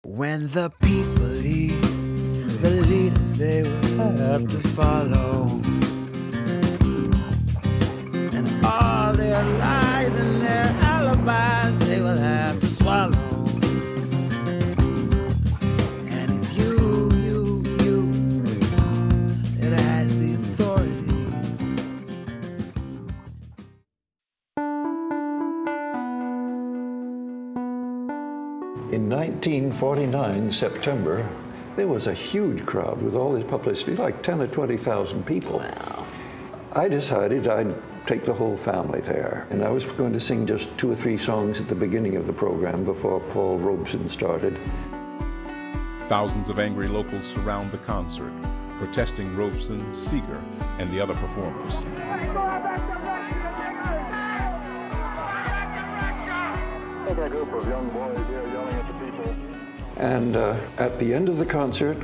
When the people leave, the leaders they will have to follow. And all their lies and their alibis they will have to swallow. And it's you that has the authority. In 1949, September, there was a huge crowd with all this publicity, like 10 or 20,000 people. Wow. I decided I'd take the whole family there. And I was going to sing just 2 or 3 songs at the beginning of the program before Paul Robeson started. Thousands of angry locals surround the concert, protesting Robeson, Seeger, and the other performers. A group of young boys here yelling at the people. And at the end of the concert,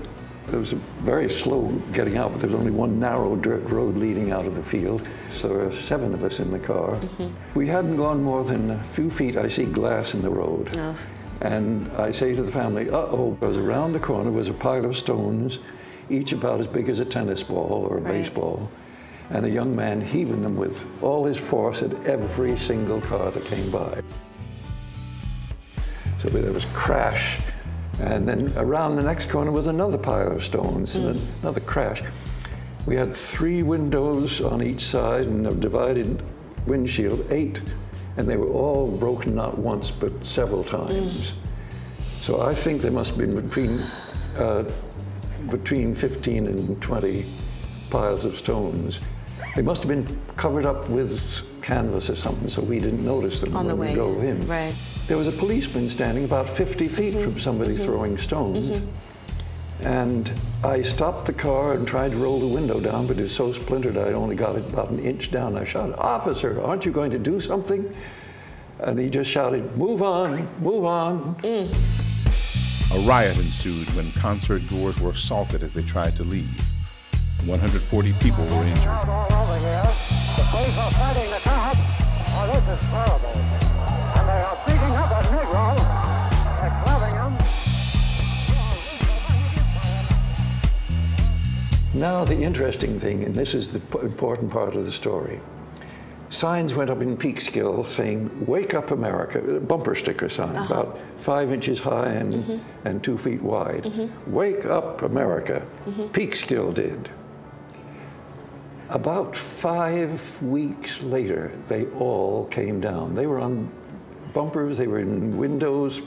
it was very slow getting out, but there was only one narrow dirt road leading out of the field. So there were 7 of us in the car. We hadn't gone more than a few feet, I see glass in the road. Oh. And I say to the family, uh-oh, because around the corner was a pile of stones, each about as big as a tennis ball or a baseball, and a young man heaving them with all his force at every single car that came by. So there was crash, and then around the next corner was another pile of stones, and another crash. We had 3 windows on each side and a divided windshield, 8, and they were all broken not once but several times. So I think there must have been between 15 and 20 piles of stones. They must have been covered up with canvas or something, so we didn't notice them when we drove in. Right. There was a policeman standing about 50 feet from somebody throwing stones. And I stopped the car and tried to roll the window down, but it was so splintered I only got it about an inch down. I shouted, "Officer, aren't you going to do something?" And he just shouted, "Move on, move on." A riot ensued when concert goers were assaulted as they tried to leave. 140 people were injured. All over here, the police are fighting the cops. Oh, this is horrible. And they are beating up a Negro. They're clubbing him. Now the interesting thing, and this is the important part of the story, signs went up in Peekskill saying, "Wake up America," bumper sticker sign, about 5 inches high and 2 feet wide. "Wake up America," Peekskill did. About 5 weeks later, they all came down. They were on bumpers, they were in windows,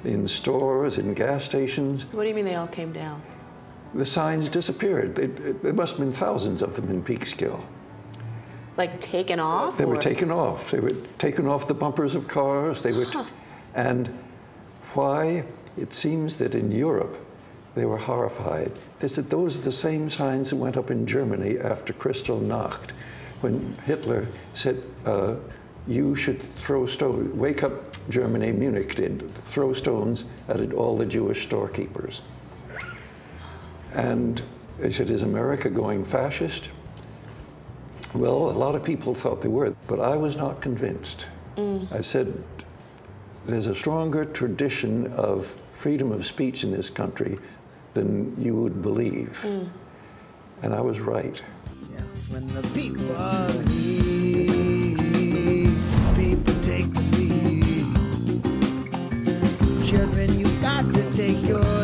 in stores, in gas stations. What do you mean they all came down? The signs disappeared. There must have been thousands of them in Peekskill. Like taken off? They were taken off. They were taken off the bumpers of cars. They were, and why? It seems that in Europe, they were horrified. They said those are the same signs that went up in Germany after Kristallnacht, when Hitler said, you should throw stones, wake up Germany, Munich did, throw stones at all the Jewish storekeepers. And they said, is America going fascist? Well, a lot of people thought they were, but I was not convinced. I said, there's a stronger tradition of freedom of speech in this country than you would believe. And I was right. Yes, when the people leave, people take the lead. Children, you got to take your